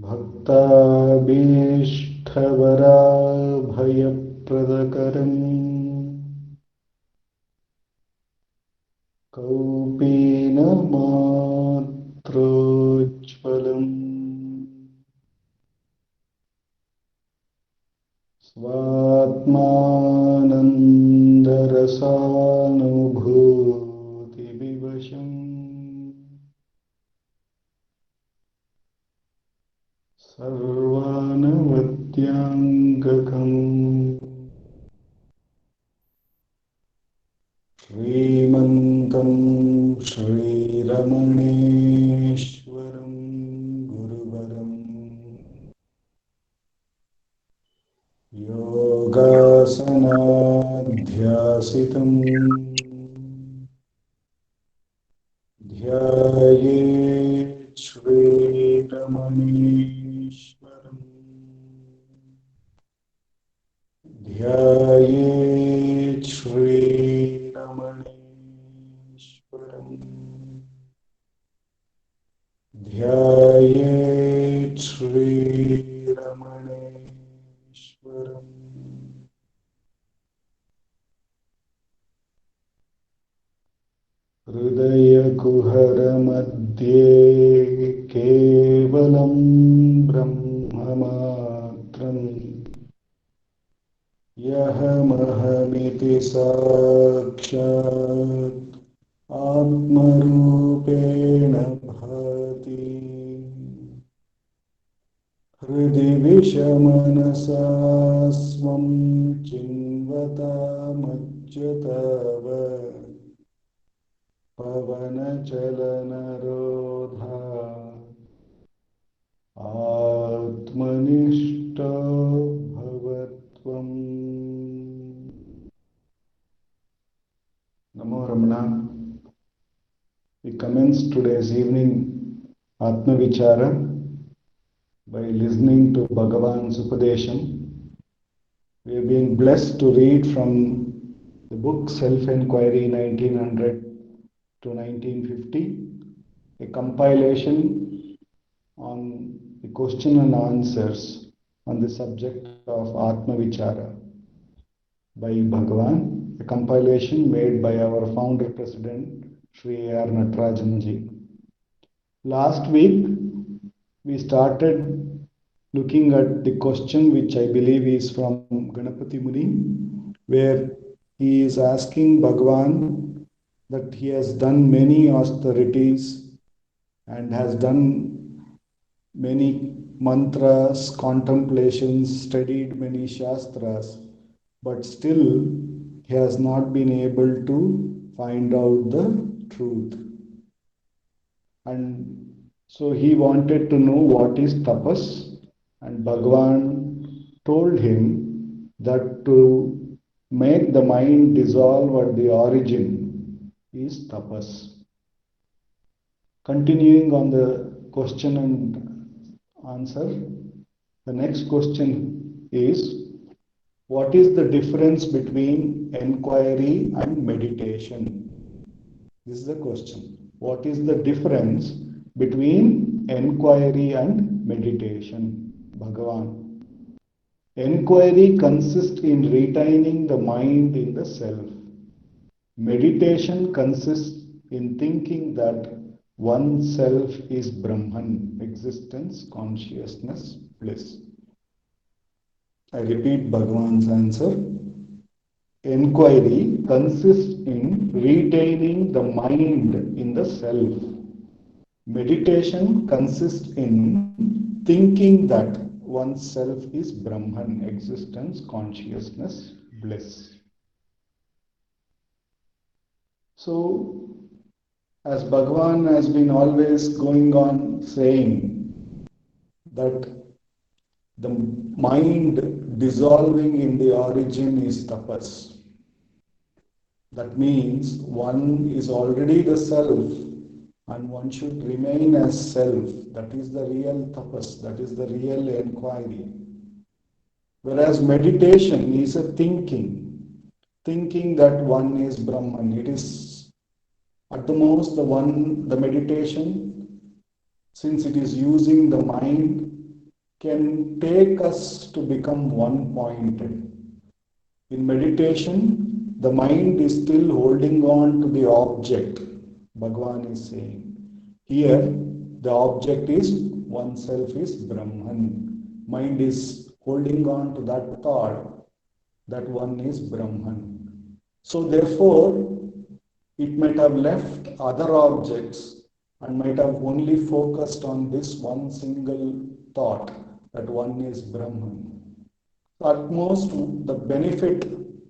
भक्ताभीष्टवराभयप्रदकरम् कौपीनमात्रोज्ज्वलम् स्वात्मानन्दरसानुभूतिविवशम् सर्वानवद्याङ्गकम् श्रीमन्तं श्रीरमणेश्वरं गुरुवरं योगासनाध्यासितं ध्यायेत् श्रीरमणेश्वरम् ध्यायेत् श्रीरमणेश्वरम् ध्यायेत् श्रीरमणेश्वरम् हृदयकुहरमध्ये केवलं ब्रह्ममात्रम् यहमहमिति साक्षात् आत्मरूपेण भाति हृदि विषमनसा स्वं चिन्वतामच्युतावत् पवनचलनरोधा आत्मनिष्ठो भवत्वम्। Namo Ramana. We commence today's evening Atma Vichara by listening to Bhagavan's Upadesham. We have been blessed to read from the book Self-Enquiry 1900 to 1950, a compilation on the question and answers on the subject of Atma Vichara by Bhagavan, a compilation made by our founder president Sri A.R. Natarajanji. Last week we started looking at the question which I believe is from Ganapati Muni, where he is asking Bhagavan that he has done many austerities and has done many mantras, contemplations, studied many shastras, but still he has not been able to find out the truth. And so he wanted to know what is tapas, and Bhagavan told him that to make the mind dissolve at the origin is tapas. Continuing on the question and answer, the next question is, what is the difference between enquiry and meditation? This is the question. What is the difference between enquiry and meditation? Bhagavan. Enquiry consists in retaining the mind in the self. Meditation consists in thinking that oneself is Brahman, existence, consciousness, bliss. I repeat Bhagavan's answer. Enquiry consists in retaining the mind in the self. Meditation consists in thinking that oneself is Brahman, existence, consciousness, bliss. So, as Bhagavan has been always going on saying that the mind dissolving in the origin is tapas. That means one is already the self and one should remain as self. That is the real tapas, that is the real enquiry. Whereas meditation is a thinking that one is Brahman. It is at the most the meditation, since it is using the mind, can take us to become one-pointed. In meditation, the mind is still holding on to the object, Bhagavan is saying. Here, the object is oneself is Brahman. Mind is holding on to that thought that one is Brahman. So therefore, it might have left other objects and might have only focused on this one single thought that one is Brahman. At most, the benefit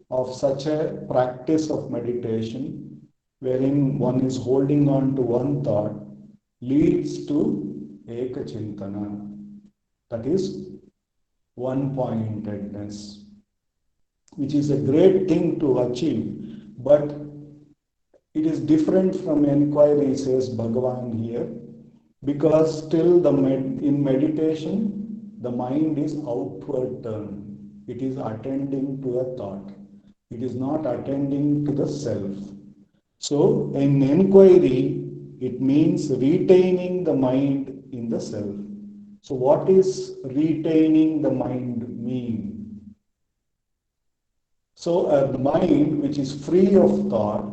of such a practice of meditation, wherein one is holding on to one thought, leads to ekachintana, that is one-pointedness, which is a great thing to achieve, but it is different from enquiry, says Bhagavan here, because still in meditation, the mind is outward turned. It is attending to a thought. It is not attending to the self. So, in enquiry, it means retaining the mind in the self. So, what is retaining the mind mean? So, a mind which is free of thought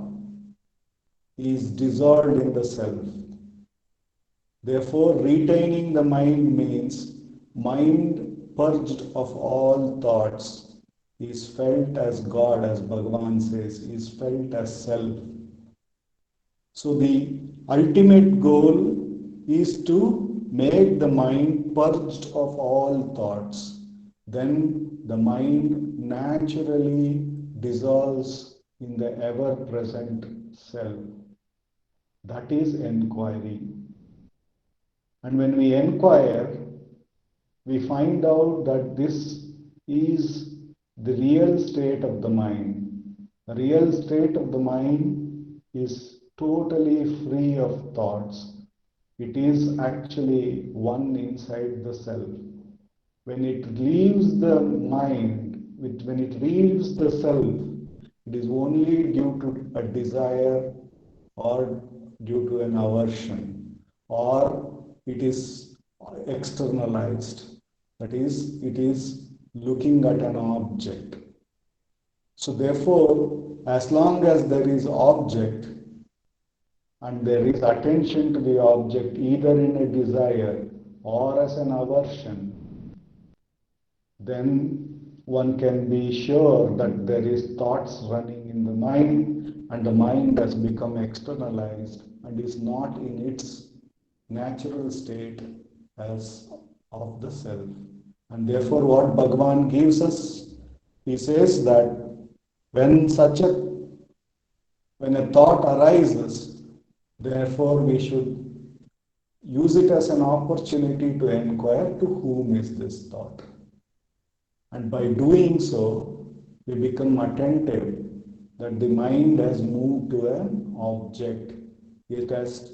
is dissolved in the self. Therefore, retaining the mind means mind purged of all thoughts is felt as God, as Bhagavan says, is felt as self. So the ultimate goal is to make the mind purged of all thoughts. Then the mind naturally dissolves in the ever-present self. That is enquiry. And when we inquire, we find out that this is the real state of the mind. The real state of the mind is totally free of thoughts. It is actually one inside the self. When it leaves the mind, when it leaves the self, it is only due to a desire or due to an aversion, or it is externalized. That is, it is looking at an object. So therefore, as long as there is object and there is attention to the object either in a desire or as an aversion, then one can be sure that there is thoughts running in the mind and the mind has become externalized and is not in its natural state as of the self. And therefore what Bhagavan gives us, he says that when a thought arises, therefore we should use it as an opportunity to inquire to whom is this thought. And by doing so, we become attentive that the mind has moved to an object. It has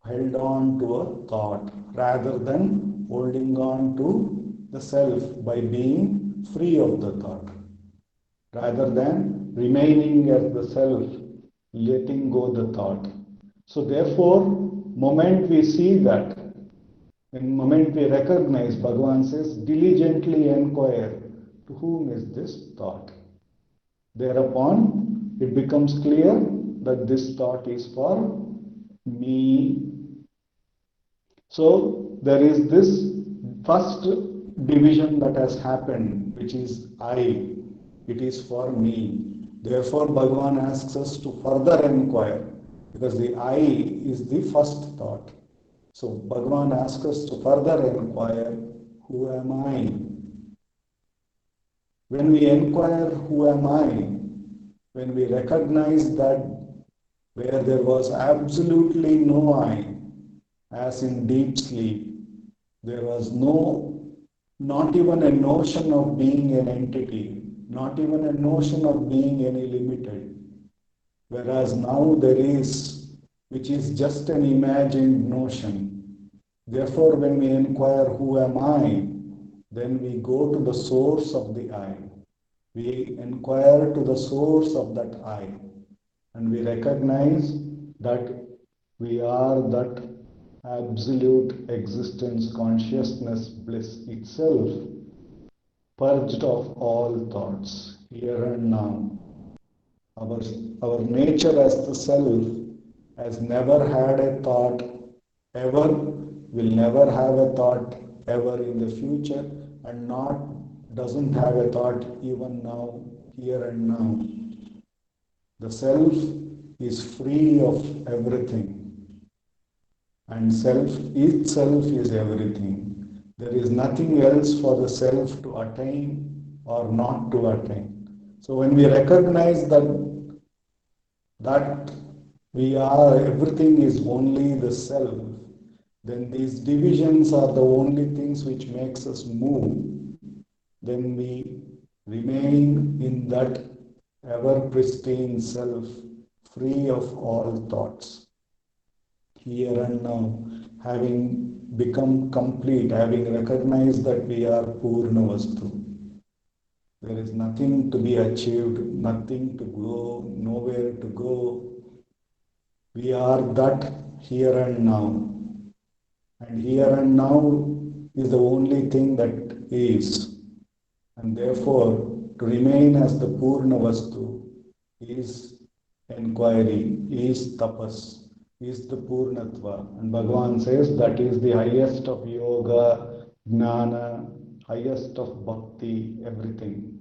held on to a thought rather than holding on to the self by being free of the thought. Rather than remaining as the self, letting go the thought. So therefore, moment we see that, in moment we recognize, Bhagavan says, diligently inquire to whom is this thought. Thereupon, it becomes clear that this thought is for me. So there is this first division that has happened, which is I. It is for me. Therefore, Bhagavan asks us to further inquire, because the I is the first thought. So Bhagavan asks us to further inquire, who am I? When we inquire, who am I? When we recognize that where there was absolutely no I, as in deep sleep, there was not even a notion of being an entity, not even a notion of being any limited. Whereas now there is, which is just an imagined notion. Therefore, when we inquire, who am I? Then we go to the source of the I. We inquire to the source of that I. And we recognize that we are that absolute existence, consciousness, bliss itself, purged of all thoughts, here and now. Our, our nature as the self has never had a thought ever, will never have a thought ever in the future, and not doesn't have a thought even now, here and now. The self is free of everything, and self itself is everything. There is nothing else for the self to attain or not to attain. So when we recognize that we are, everything is only the self, then these divisions are the only things which makes us move. Then we remain in that ever pristine self, free of all thoughts, here and now, having become complete, having recognized that we are Purna Vastu. There is nothing to be achieved, nothing to go, nowhere to go. We are that here and now. And here and now is the only thing that is. And therefore, to remain as the Purna Vastu is enquiry, is tapas, is the Purnatva. And Bhagavan says that is the highest of yoga, jnana, highest of bhakti, everything.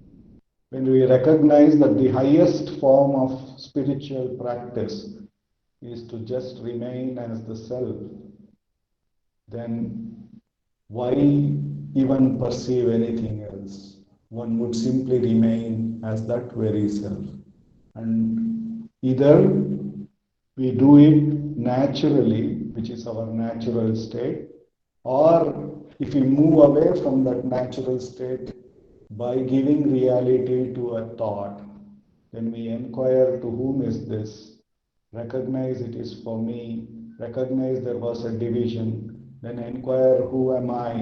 When we recognize that the highest form of spiritual practice is to just remain as the self, then why even perceive anything else? One would simply remain as that very self. And either we do it naturally, which is our natural state, or if we move away from that natural state by giving reality to a thought, then we inquire to whom is this, recognize it is for me, recognize there was a division, then inquire who am I,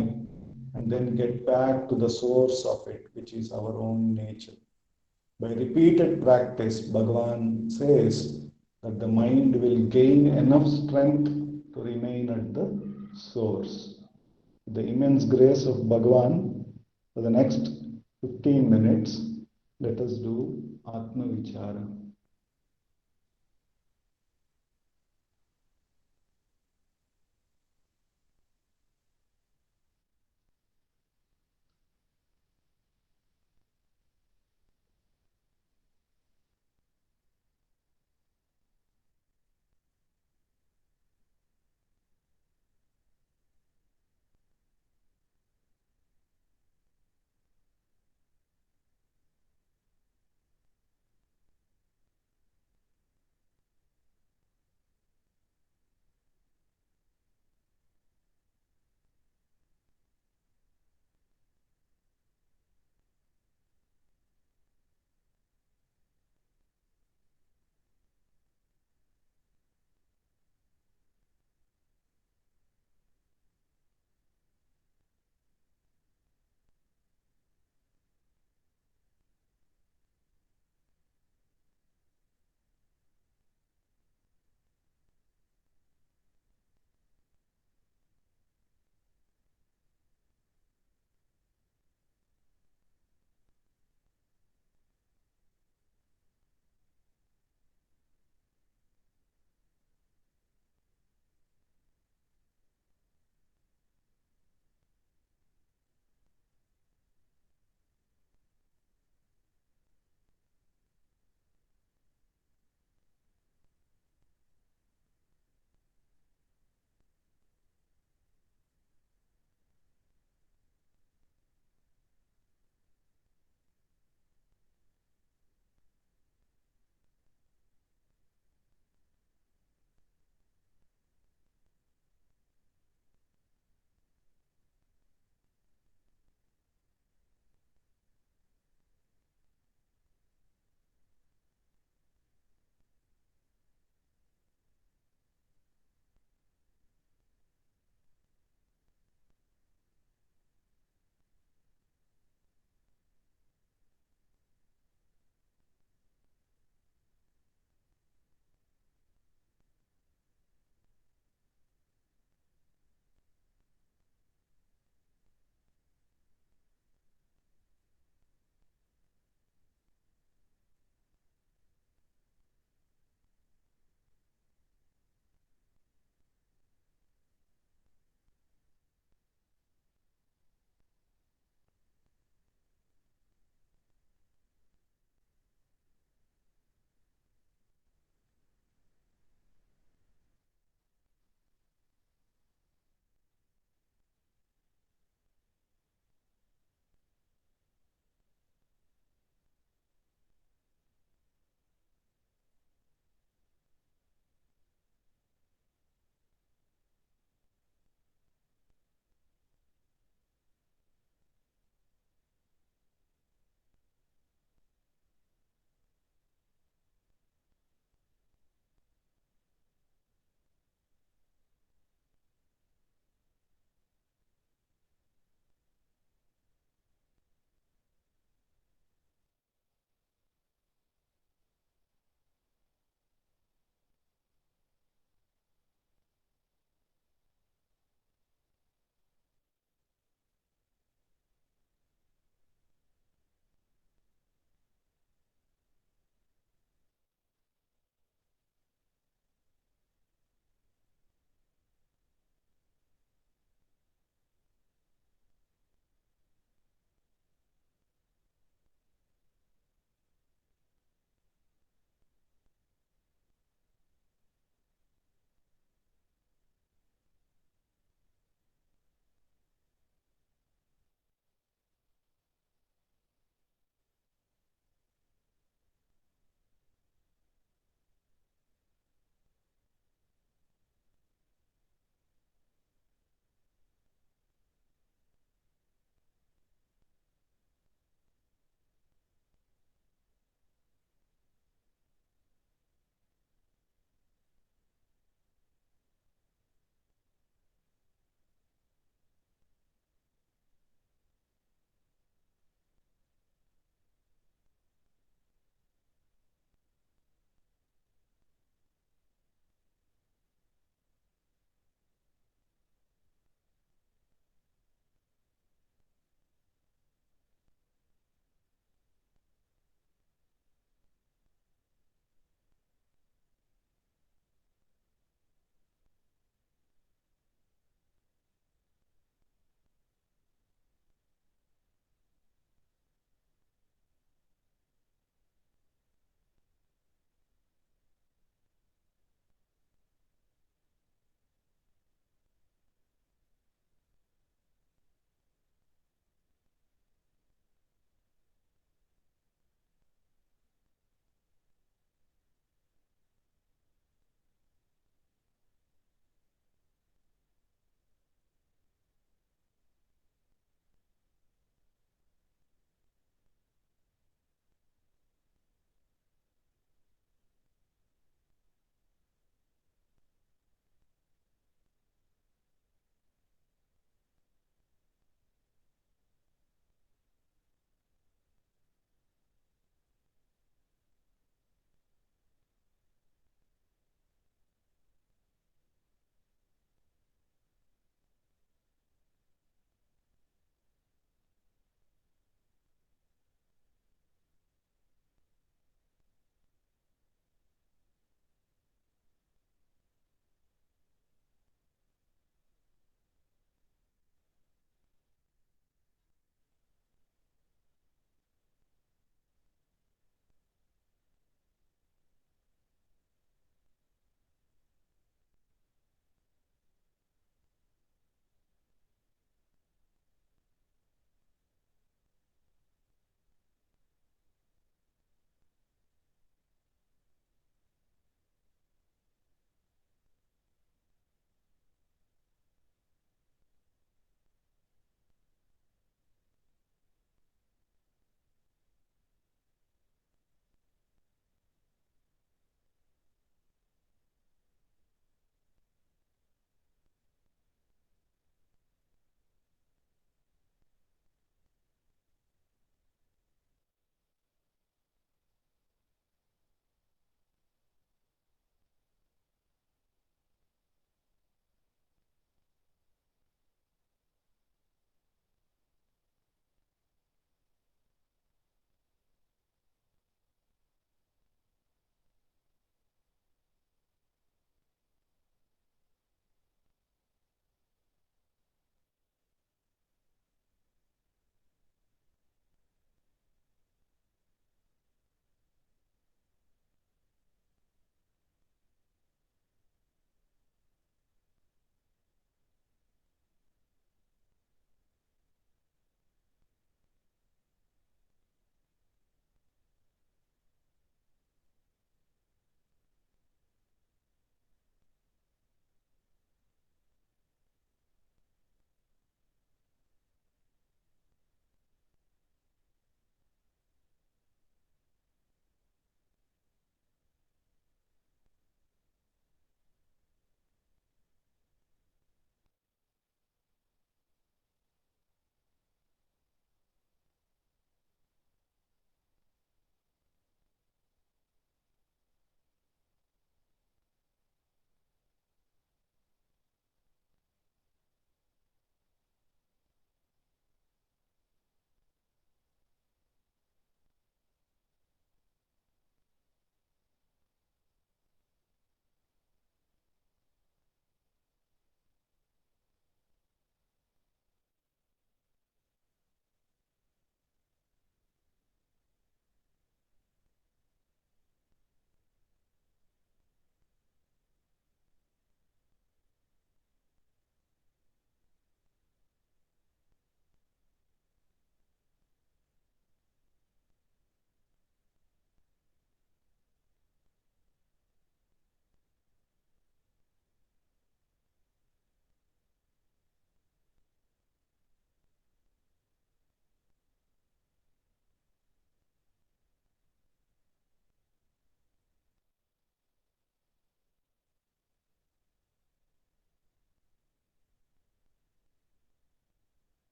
and then get back to the source of it, which is our own nature. By repeated practice, Bhagavan says that the mind will gain enough strength to remain at the source. The immense grace of Bhagavan, for the next 15 minutes, let us do Atma Vichara.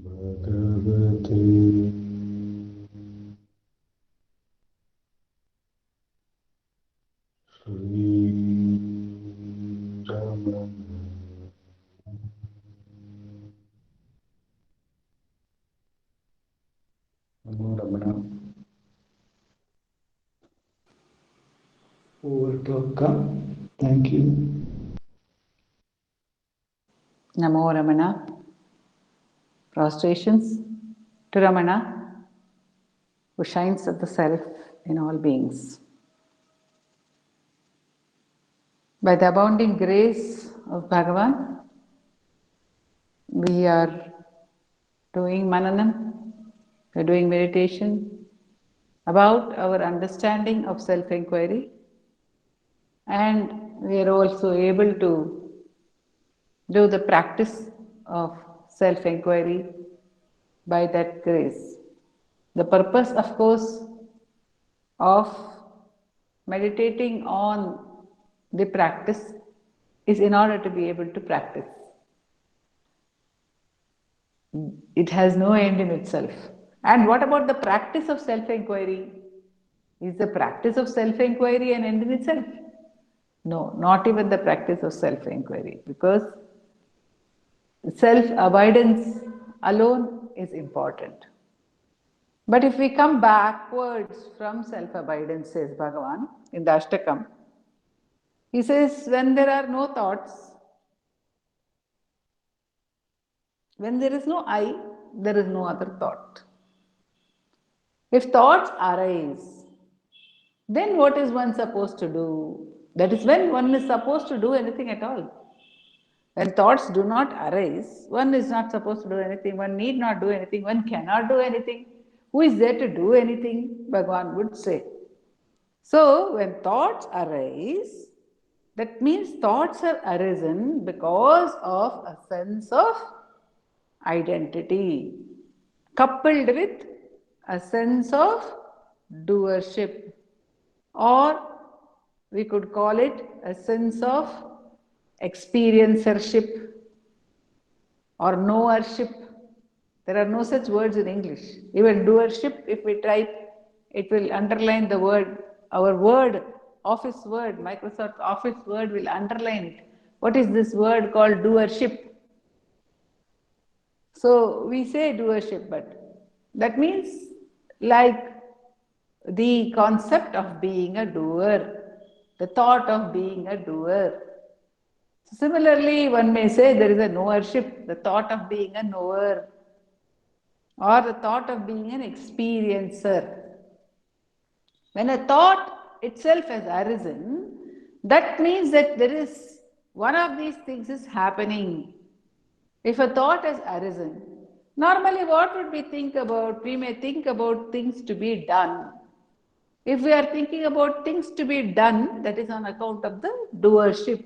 Bhagavate Sri Ramana Namo Ramana. Over to Akka. Thank you. Namo Ramana. Prostrations to Ramana, who shines at the self in all beings. By the abounding grace of Bhagavan, we are doing Mananam, we are doing meditation about our understanding of self-inquiry, and we are also able to do the practice of self-inquiry by that grace. The purpose, of course, of meditating on the practice is in order to be able to practice. It has no end in itself. And what about the practice of self-inquiry? Is the practice of self-inquiry an end in itself? No, not even the practice of self-inquiry, because self-avoidance alone is important. But if we come backwards from self-avoidance, says Bhagavan in the Ashtakam, he says, when there are no thoughts, when there is no I, there is no other thought. If thoughts arise, then what is one supposed to do? That is when one is supposed to do anything at all. When thoughts do not arise, one is not supposed to do anything, one need not do anything, one cannot do anything. Who is there to do anything? Bhagavan would say. So, when thoughts arise, that means thoughts have arisen because of a sense of identity, coupled with a sense of doership, or we could call it a sense of experiencership or knowership. There are no such words in English. Even doership, if we type, it will underline the word. Our word, Office word, Microsoft Office word will underline it. What is this word called doership? So we say doership, but that means like the concept of being a doer, the thought of being a doer. Similarly, one may say there is a knowership, the thought of being a knower, or the thought of being an experiencer. When a thought itself has arisen, that means that there is one of these things is happening. If a thought has arisen, normally what would we think about? We may think about things to be done. If we are thinking about things to be done, that is on account of the doership.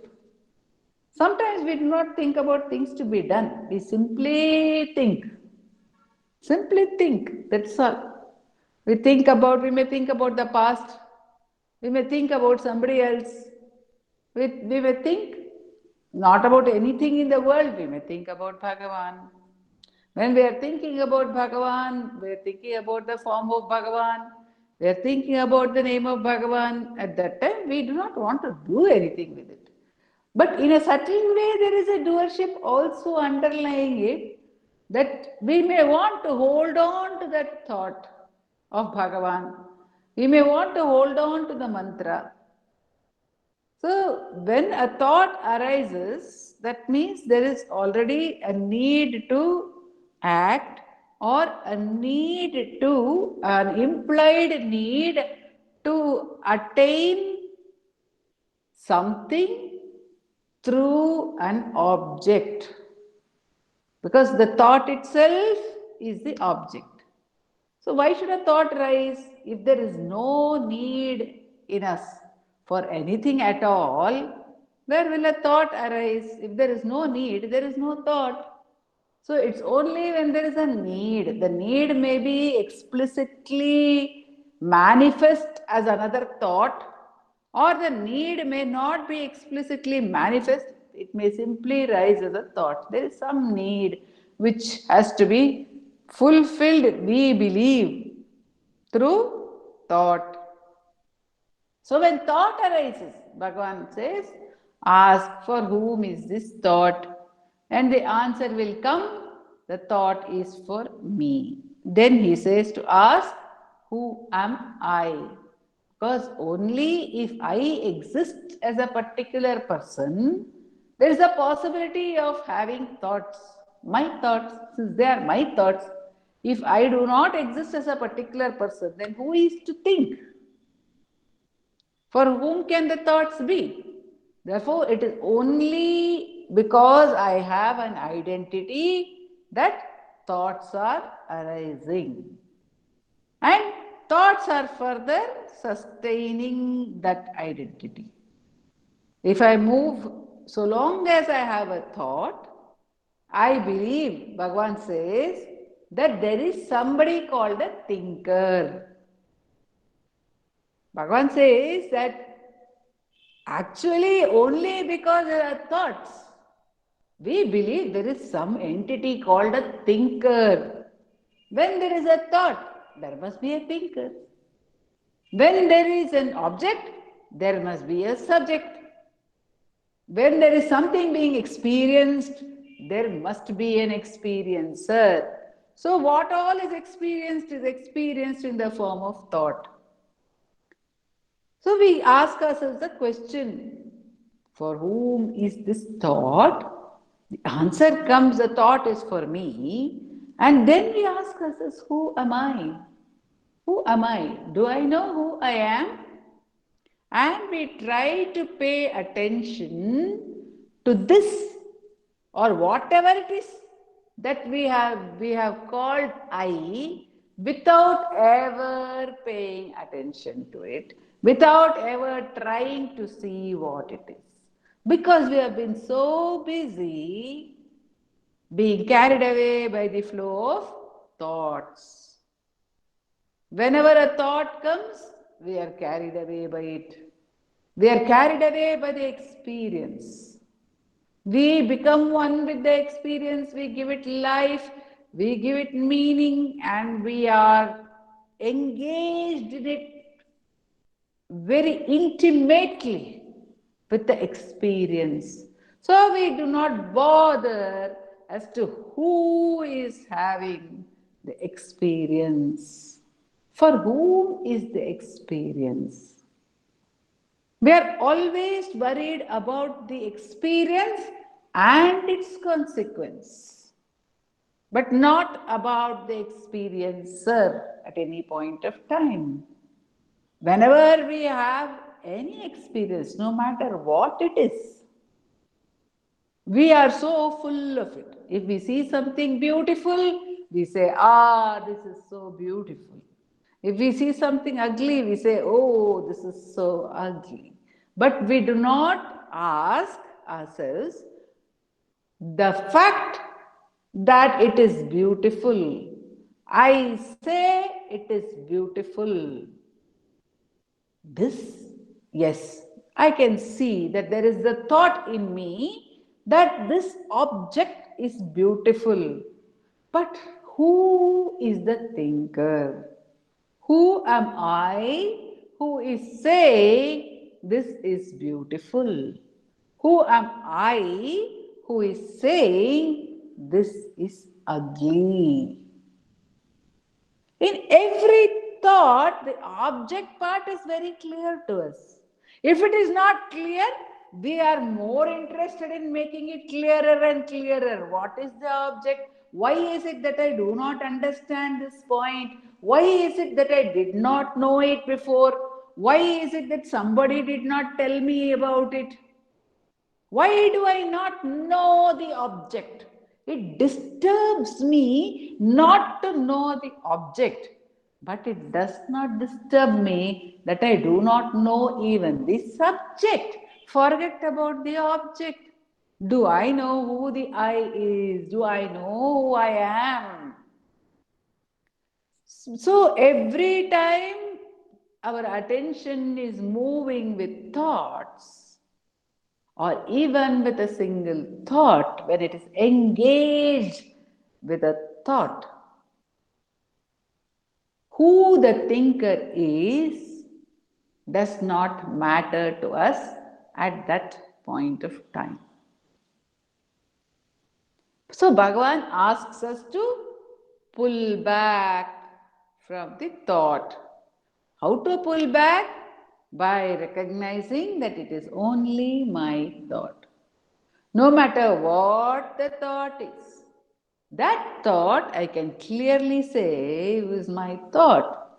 Sometimes we do not think about things to be done. We simply think. Simply think. That's all. We may think about the past. We may think about somebody else. We may think not about anything in the world. We may think about Bhagavan. When we are thinking about Bhagavan, we are thinking about the form of Bhagavan. We are thinking about the name of Bhagavan. At that time, we do not want to do anything with it. But in a subtle way, there is a doership also underlying it, that we may want to hold on to that thought of Bhagavan. We may want to hold on to the mantra. So, when a thought arises, that means there is already a need to act, or an implied need to attain something through an object. Because the thought itself is the object. So why should a thought rise if there is no need in us for anything at all? Where will a thought arise? If there is no need, there is no thought. So it's only when there is a need. The need may be explicitly manifest as another thought, or the need may not be explicitly manifest. It may simply rise as a thought. There is some need. which has to be fulfilled, we believe, through thought. So when thought arises, Bhagavan says, ask for whom is this thought? And the answer will come, the thought is for me. Then he says to ask, who am I? Because only if I exist as a particular person, there is a possibility of having thoughts. My thoughts, since they are my thoughts, if I do not exist as a particular person, then who is to think? For whom can the thoughts be? Therefore, it is only because I have an identity that thoughts are arising. And thoughts are further sustaining that identity. If I move, so long as I have a thought, I believe, Bhagavan says, that there is somebody called a thinker. Bhagavan says that actually only because there are thoughts, we believe there is some entity called a thinker. When there is a thought, there must be a thinker. When there is an object, there must be a subject. When there is something being experienced, there must be an experiencer. So what all is experienced in the form of thought. So we ask ourselves the question, for whom is this thought? The answer comes, the thought is for me. And then we ask ourselves, who am I? Who am I? Do I know who I am? And we try to pay attention to this or whatever it is that we have called I, without ever paying attention to it, without ever trying to see what it is. Because we have been so busy being carried away by the flow of thoughts. Whenever a thought comes, we are carried away by it. We are carried away by the experience. We become one with the experience, we give it life, we give it meaning, and we are engaged in it very intimately with the experience. So we do not bother as to who is having the experience. For whom is the experience? We are always worried about the experience and its consequence, but not about the experiencer at any point of time. Whenever we have any experience, no matter what it is, we are so full of it. If we see something beautiful, we say, this is so beautiful. If we see something ugly, we say, oh, this is so ugly. But we do not ask ourselves the fact that it is beautiful. I say it is beautiful. This, yes, I can see that there is the thought in me that this object is beautiful. But who is the thinker? Who am I who is saying this is beautiful? Who am I who is saying this is ugly? In every thought, the object part is very clear to us. If it is not clear, we are more interested in making it clearer and clearer. What is the object? Why is it that I do not understand this point? Why is it that I did not know it before? Why is it that somebody did not tell me about it? Why do I not know the object? It disturbs me not to know the object, but it does not disturb me that I do not know even the subject. Forget about the object. Do I know who the I is? Do I know who I am? So every time our attention is moving with thoughts, or even with a single thought, when it is engaged with a thought. Who the thinker is does not matter to us at that point of time. So Bhagavan asks us to pull back from the thought. How to pull back? By recognizing that it is only my thought. No matter what the thought is, that thought I can clearly say is my thought.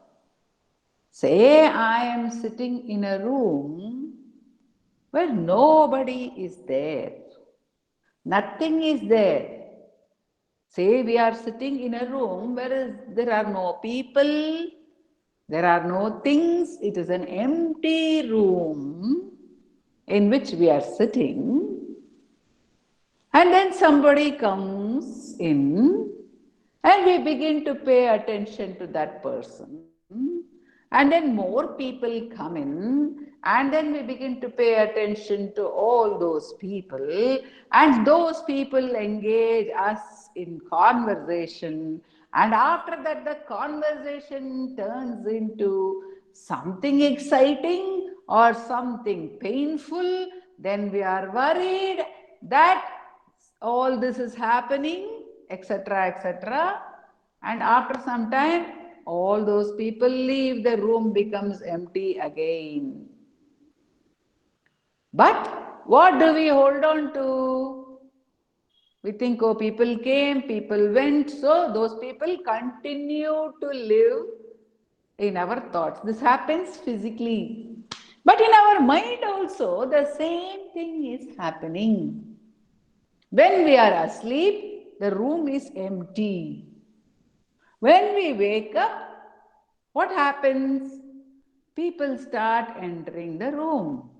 Say I am sitting in a room where nobody is there. Nothing is there. Say we are sitting in a room where there are no people, there are no things, it is an empty room in which we are sitting, and then somebody comes in and we begin to pay attention to that person, and then more people come in, and then we begin to pay attention to all those people, and those people engage us in conversation, and after that the conversation turns into something exciting or something painful, then we are worried that all this is happening, etc., etc. And after some time, all those people leave, the room becomes empty again. But what do we hold on to? We think, oh, people came, people went, so those people continue to live in our thoughts. This happens physically. But in our mind also, the same thing is happening. When we are asleep, the room is empty. When we wake up, what happens? People start entering the room.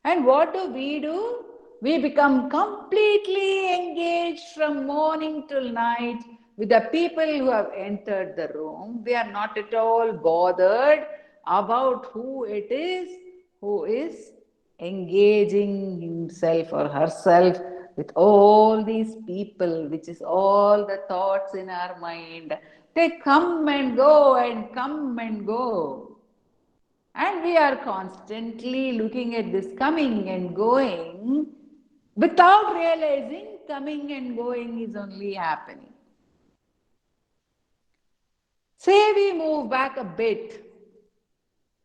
And what do? We become completely engaged from morning till night with the people who have entered the room. We are not at all bothered about who it is who is engaging himself or herself with all these people, which is all the thoughts in our mind. They come and go and come and go. And we are constantly looking at this coming and going without realizing coming and going is only happening. Say we move back a bit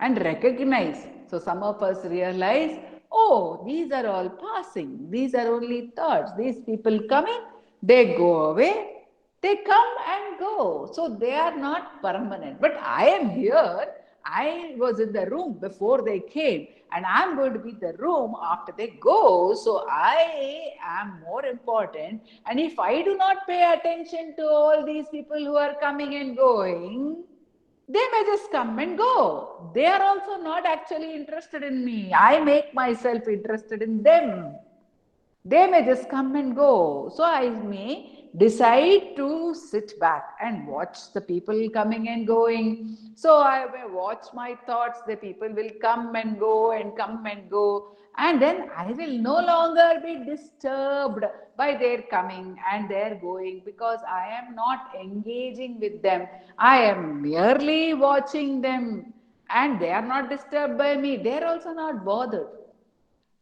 and recognize. So some of us realize, oh, these are all passing. These are only thoughts. These people coming, they go away, they come and go. So they are not permanent. But I am here. I was in the room before they came, and I'm going to be in the room after they go. So I am more important. And if I do not pay attention to all these people who are coming and going, they may just come and go. They are also not actually interested in me. I make myself interested in them. They may just come and go. So I may decide to sit back and watch the people coming and going. So I may watch my thoughts. The people will come and go and come and go. And then I will no longer be disturbed by their coming and their going, because I am not engaging with them. I am merely watching them, and they are not disturbed by me. They are also not bothered.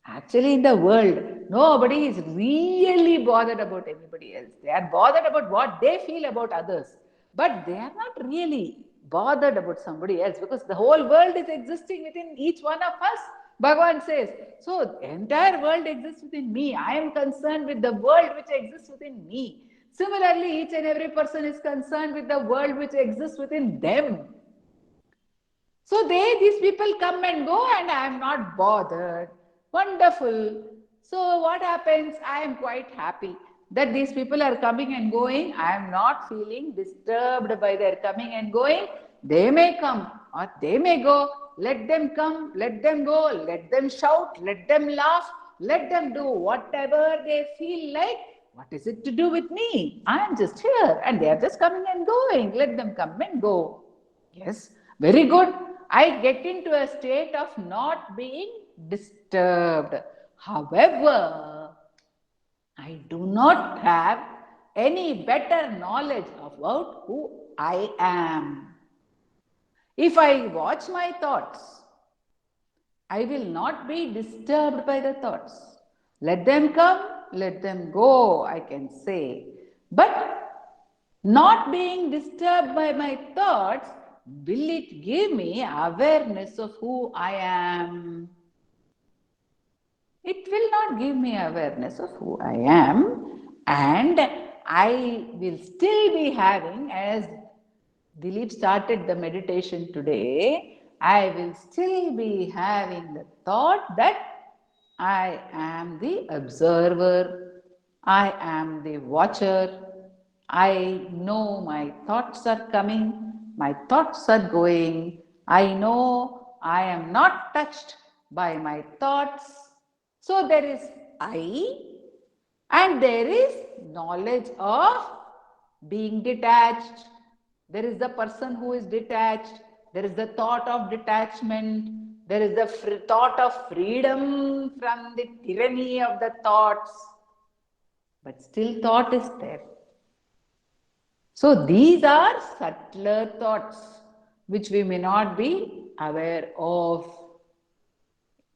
Actually, in the world, nobody is really bothered about anybody else. They are bothered about what they feel about others. But they are not really bothered about somebody else, because the whole world is existing within each one of us. Bhagavan says, so the entire world exists within me. I am concerned with the world which exists within me. Similarly, each and every person is concerned with the world which exists within them. So these people come and go, and I am not bothered. Wonderful. So what happens? I am quite happy that these people are coming and going. I am not feeling disturbed by their coming and going. They may come or they may go. Let them come, let them go, let them shout, let them laugh, let them do whatever they feel like. What is it to do with me? I am just here and they are just coming and going. Let them come and go. Yes, very good. I get into a state of not being disturbed. However, I do not have any better knowledge about who I am. If I watch my thoughts, I will not be disturbed by the thoughts. Let them come, let them go, I can say. But not being disturbed by my thoughts, will it give me awareness of who I am? It will not give me awareness of who I am, and I will still be having, as Dilip started the meditation today, I will still be having the thought that I am the observer, I am the watcher, I know my thoughts are coming, my thoughts are going, I know I am not touched by my thoughts. So there is I, and there is knowledge of being detached. There is the person who is detached. There is the thought of detachment. There is the thought of freedom from the tyranny of the thoughts. But still, thought is there. So, these are subtler thoughts which we may not be aware of.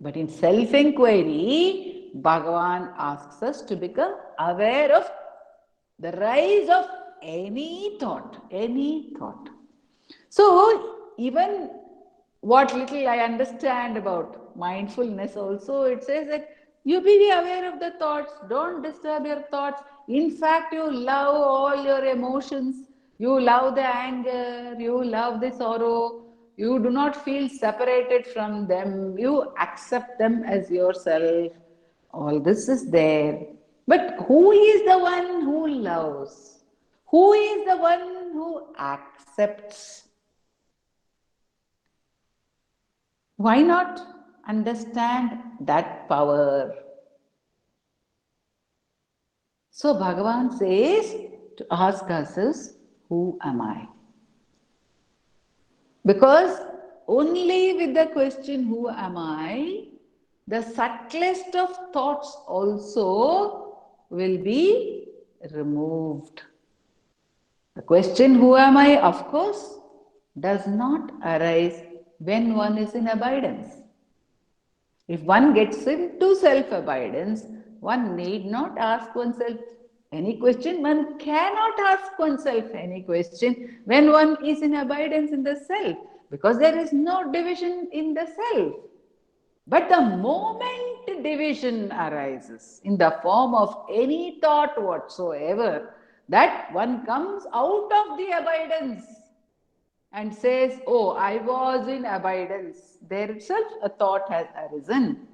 But in self-inquiry, Bhagavan asks us to become aware of the rise of any thought, any thought. So, even what little I understand about mindfulness also, it says that you be aware of the thoughts, don't disturb your thoughts. In fact, you love all your emotions, you love the anger, you love the sorrow, you do not feel separated from them, you accept them as yourself. All this is there. But who is the one who loves? Who is the one who accepts? Why not understand that power? So Bhagavan says to ask us is, who am I? Because only with the question, who am I, the subtlest of thoughts also will be removed. The question, who am I, of course, does not arise when one is in abidance. If one gets into self-abidance, one need not ask oneself any question. One cannot ask oneself any question when one is in abidance in the self, because there is no division in the self. But the moment division arises in the form of any thought whatsoever, that one comes out of the abidance and says, oh, I was in abidance. There itself a thought has arisen.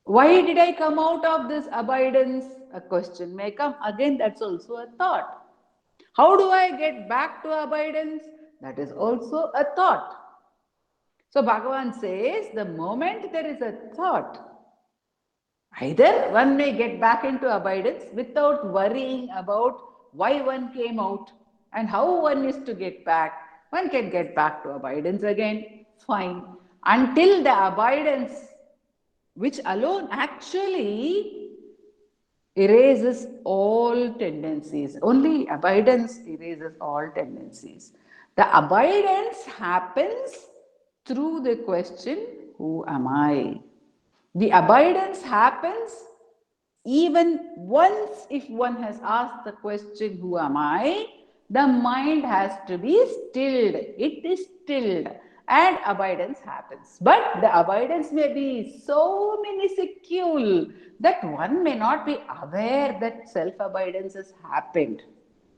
Why did I come out of this abidance? A question may come. Again, that's also a thought. How do I get back to abidance? That is also a thought. So Bhagavan says, the moment there is a thought, either one may get back into abidance without worrying about why one came out and how one is to get back. One can get back to abidance again, fine. Until the abidance, which alone actually erases all tendencies. Only abidance erases all tendencies. The abidance happens through the question, who am I? The abidance happens even once if one has asked the question, who am I? The mind has to be stilled. It is stilled and abidance happens. But the abidance may be so minuscule that one may not be aware that self-abidance has happened.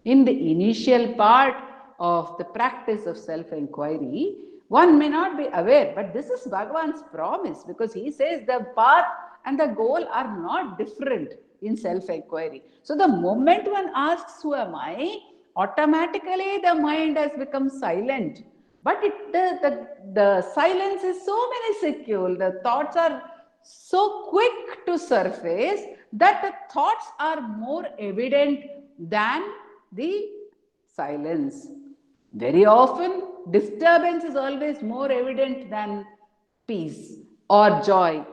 In the initial part of the practice of self-inquiry, one may not be aware, but this is Bhagavan's promise, because he says the path and the goal are not different in self-inquiry. So the moment one asks, who am I? Automatically the mind has become silent. But the silence is so minuscule, the thoughts are so quick to surface that the thoughts are more evident than the silence. Very often, disturbance is always more evident than peace or joy.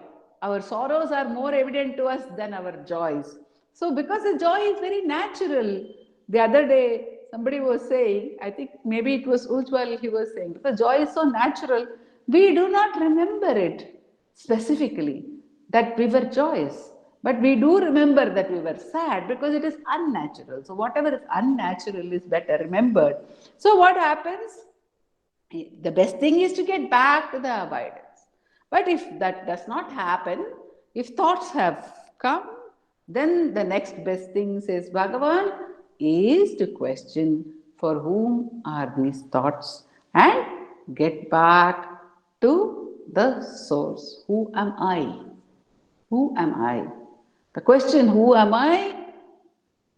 Our sorrows are more evident to us than our joys. So because the joy is very natural. The other day, somebody was saying, I think maybe it was Ujjwal, he was saying, because joy is so natural, we do not remember it specifically that we were joyous. But we do remember that we were sad because it is unnatural. So whatever is unnatural is better remembered. So what happens? The best thing is to get back to the avoidance. But if that does not happen, if thoughts have come, then the next best thing, says Bhagavan, is to question for whom are these thoughts and get back to the source. Who am I? Who am I? The question, who am I,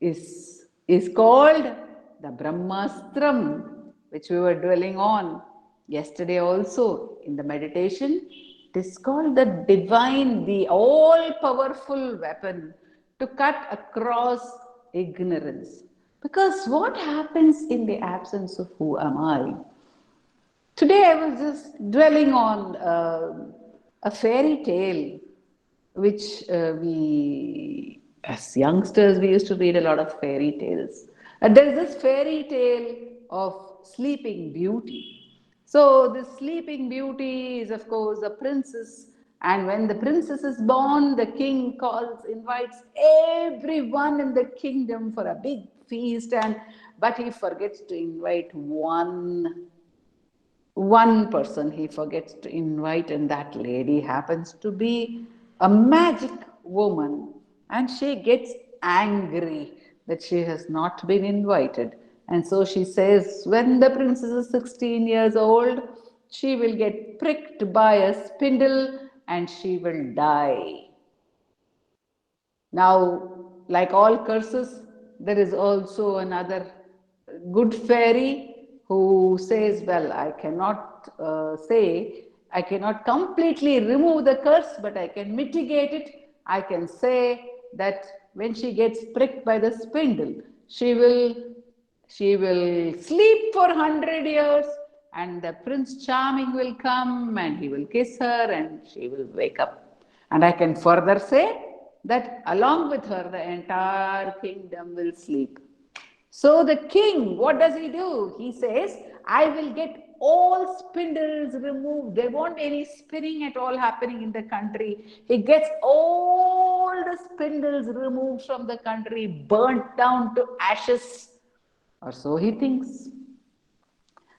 is called the Brahmastram, which we were dwelling on yesterday also in the meditation. It is called the divine, the all powerful weapon to cut across ignorance. Because what happens in the absence of who am I? Today I was just dwelling on a fairy tale which as youngsters, we used to read a lot of fairy tales. There is this fairy tale of Sleeping Beauty. So, this Sleeping Beauty is, of course, a princess. And when the princess is born, the king invites everyone in the kingdom for a big feast. But he forgets to invite one person he forgets to invite, and that lady happens to be a magic woman, and she gets angry that she has not been invited. And so she says, when the princess is 16 years old, she will get pricked by a spindle and she will die. Now, like all curses, there is also another good fairy who says, well, I cannot completely remove the curse, but I can mitigate it. I can say that when she gets pricked by the spindle, she will sleep for 100 years, and the Prince Charming will come and he will kiss her and she will wake up. And I can further say that along with her, the entire kingdom will sleep. So the king, what does he do? He says, I will get all spindles removed. There won't be any spinning at all happening in the country. He gets all the spindles removed from the country, burnt down to ashes. Or so he thinks.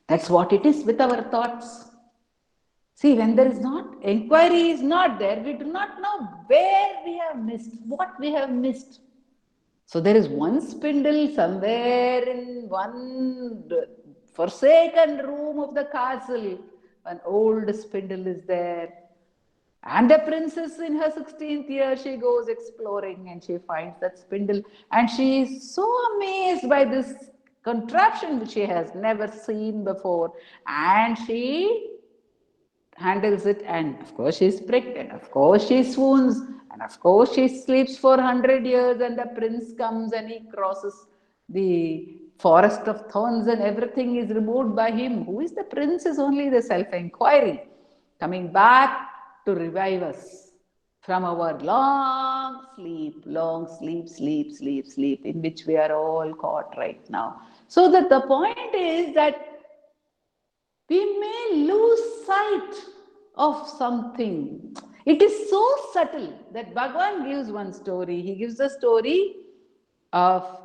That's what it is with our thoughts. See, when there is not, inquiry is not there, we do not know where we have missed, what we have missed. So there is one spindle somewhere in one forsaken room of the castle. An old spindle is there. And the princess in her 16th year, she goes exploring and she finds that spindle. And she is so amazed by this contraption which she has never seen before. And she handles it, and of course she's pricked, and of course she swoons, and of course she sleeps for 100 years, and the prince comes and he crosses the forest of thorns and everything is removed by him. Who is the prince is only the self-inquiry coming back to revive us from our long sleep in which we are all caught right now. So that the point is that we may lose sight of something. It is so subtle that Bhagavan gives one story. He gives the story of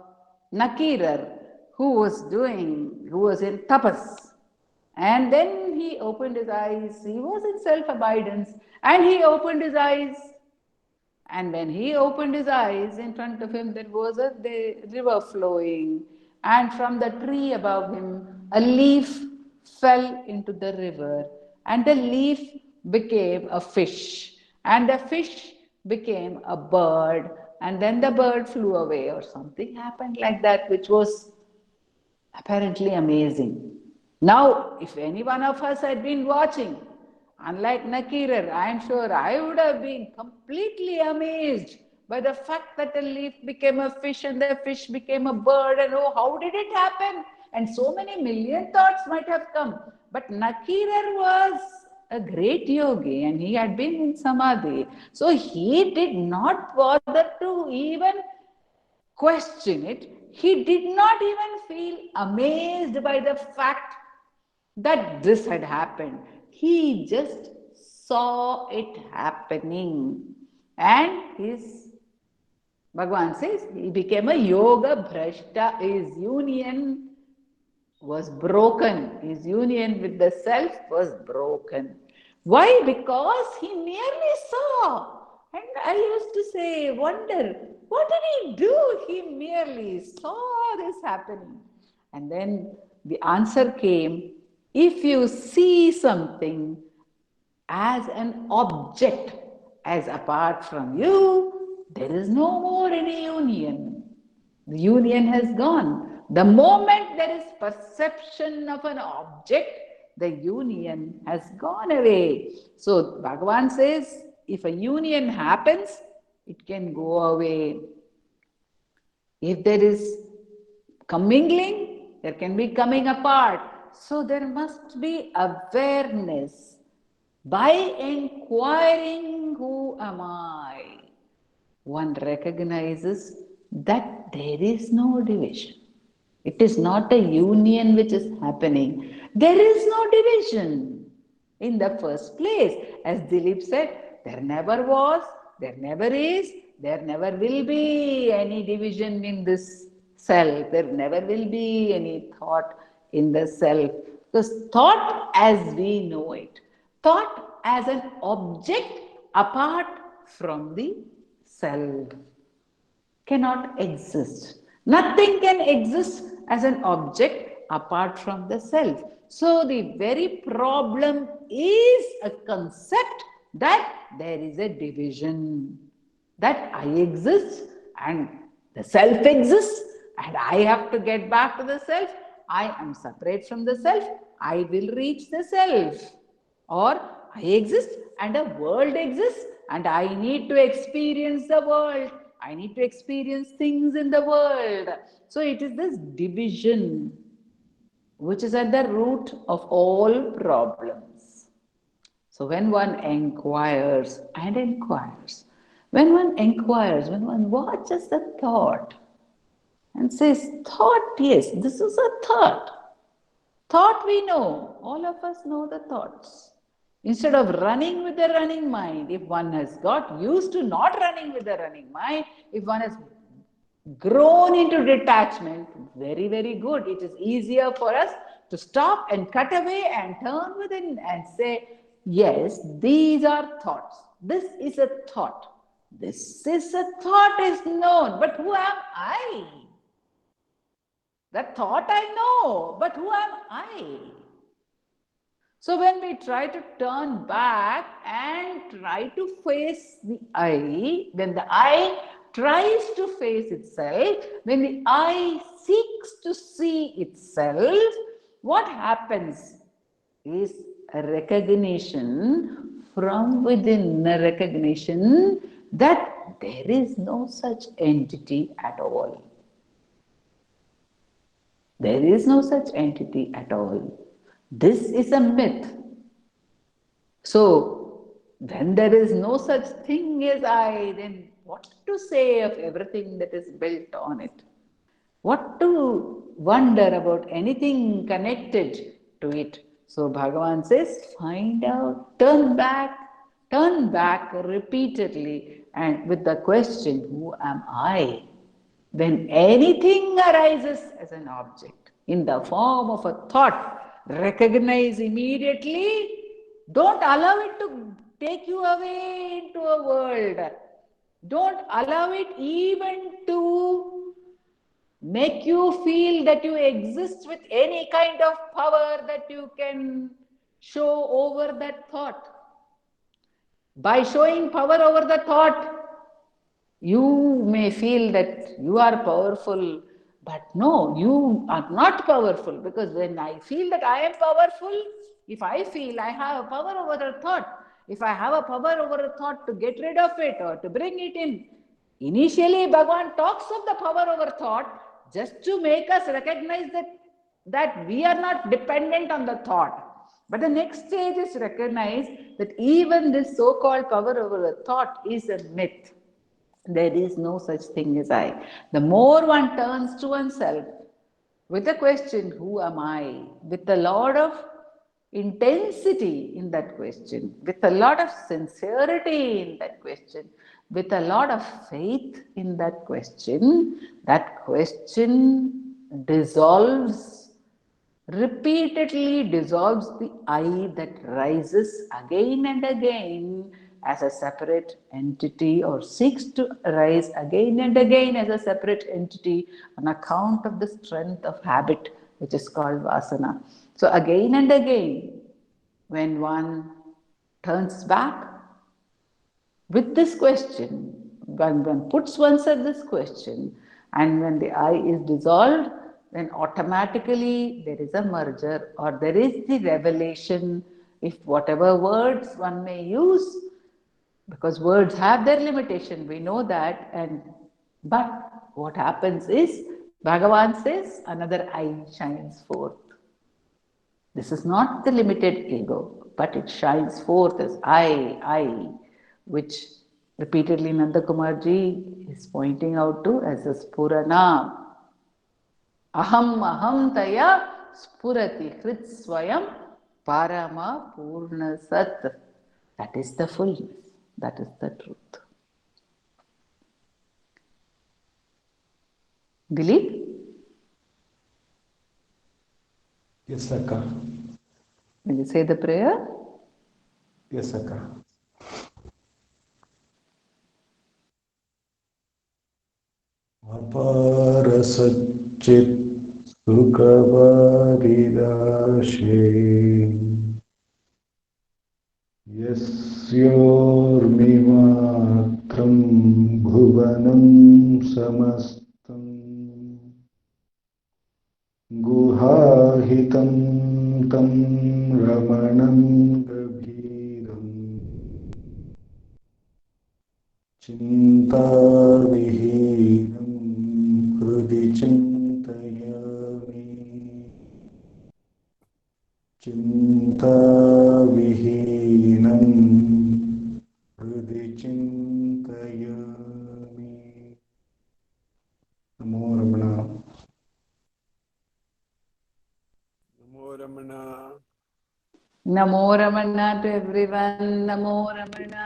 Nakirar who was in tapas. And then he opened his eyes. He was in self-abidance. And he opened his eyes. And when he opened his eyes, in front of him there was a river flowing. And from the tree above him, a leaf fell into the river. And the leaf became a fish. And the fish became a bird. And then the bird flew away, or something happened like that, which was apparently amazing. Now, if any one of us had been watching, unlike Nakirar, I am sure I would have been completely amazed by the fact that a leaf became a fish and the fish became a bird, and oh, how did it happen? And so many million thoughts might have come. But Nakirar was a great yogi and he had been in Samadhi. So he did not bother to even question it. He did not even feel amazed by the fact that this had happened. He just saw it happening. And Bhagavan says he became a yoga bhrashta. His union was broken. His union with the self was broken. Why? Because he merely saw. And I used to say, wonder, what did he do? He merely saw this happening. And then the answer came, if you see something as an object, as apart from you, there is no more any union. The union has gone. The moment there is perception of an object, the union has gone away. So Bhagavan says, if a union happens, it can go away. If there is commingling, there can be coming apart. So there must be awareness. By inquiring, who am I? One recognizes that there is no division. It is not a union which is happening. There is no division in the first place. As Dilip said, there never was, there never is, there never will be any division in this self. There never will be any thought in the self. Because thought as we know it, thought as an object apart from the self cannot exist. Nothing can exist as an object apart from the self. So the very problem is a concept that there is a division, that I exist and the self exists and I have to get back to the self. I am separate from the self. I will reach the self. Or I exist and a world exists and I need to experience the world. I need to experience things in the world. So it is this division which is at the root of all problems. So when one inquires and inquires, when one watches the thought and says, thought, yes, this is a thought. Thought we know, all of us know the thoughts. Instead of running with the running mind, if one has got used to not running with the running mind, if one has grown into detachment, very, very good. It is easier for us to stop and cut away and turn within and say, yes, these are thoughts. This is a thought. This is a thought is known, but who am I? That thought I know, but who am I? So when we try to turn back and try to face the I, when the I tries to face itself, when the I seeks to see itself, what happens is a recognition from within, a recognition that there is no such entity at all. There is no such entity at all. This is a myth. So, when there is no such thing as I, then what to say of everything that is built on it? What to wonder about anything connected to it? So, Bhagavan says, find out, turn back repeatedly and with the question, who am I? When anything arises as an object in the form of a thought, recognize immediately. Don't allow it to take you away into a world. Don't allow it even to make you feel that you exist with any kind of power that you can show over that thought. By showing power over the thought, you may feel that you are powerful, but no, you are not powerful, because when I feel that I am powerful, if I feel I have a power over a thought, if I have a power over a thought to get rid of it or to bring it in, initially Bhagavan talks of the power over thought just to make us recognize that we are not dependent on the thought. But the next stage is recognize that even this so-called power over a thought is a myth. There is no such thing as I. The more one turns to oneself with a question, who am I? With a lot of intensity in that question, with a lot of sincerity in that question, with a lot of faith in that question dissolves, repeatedly dissolves the I that rises again and again as a separate entity, or seeks to arise again and again as a separate entity on account of the strength of habit, which is called vasana. So again and again, when one turns back with this question, when one puts oneself this question, and when the I is dissolved, then automatically there is a merger, or there is the revelation, if whatever words one may use, because words have their limitation, we know that, and but what happens is, Bhagavan says, another I shines forth. This is not the limited ego, but it shines forth as I, which repeatedly Nanda Kumarji is pointing out to as a Spurana. Aham taya spurati hrit swayam parama purna sat. That is the fullness. That is the truth. Dilip? Yes, Akka. Will you say the prayer? Yes, Akka. Apara Satchit Sukhavarirashi Yasyormimatram Bhuvanam Samastam Guhahitam Tam Ramanam Gabhiram Chintavihinam Hrudi Chintayami Chintavihinam Hrudi Chintayami. Namo Ramana. Namo Ramana. Namo Ramana to everyone. Namo Ramana.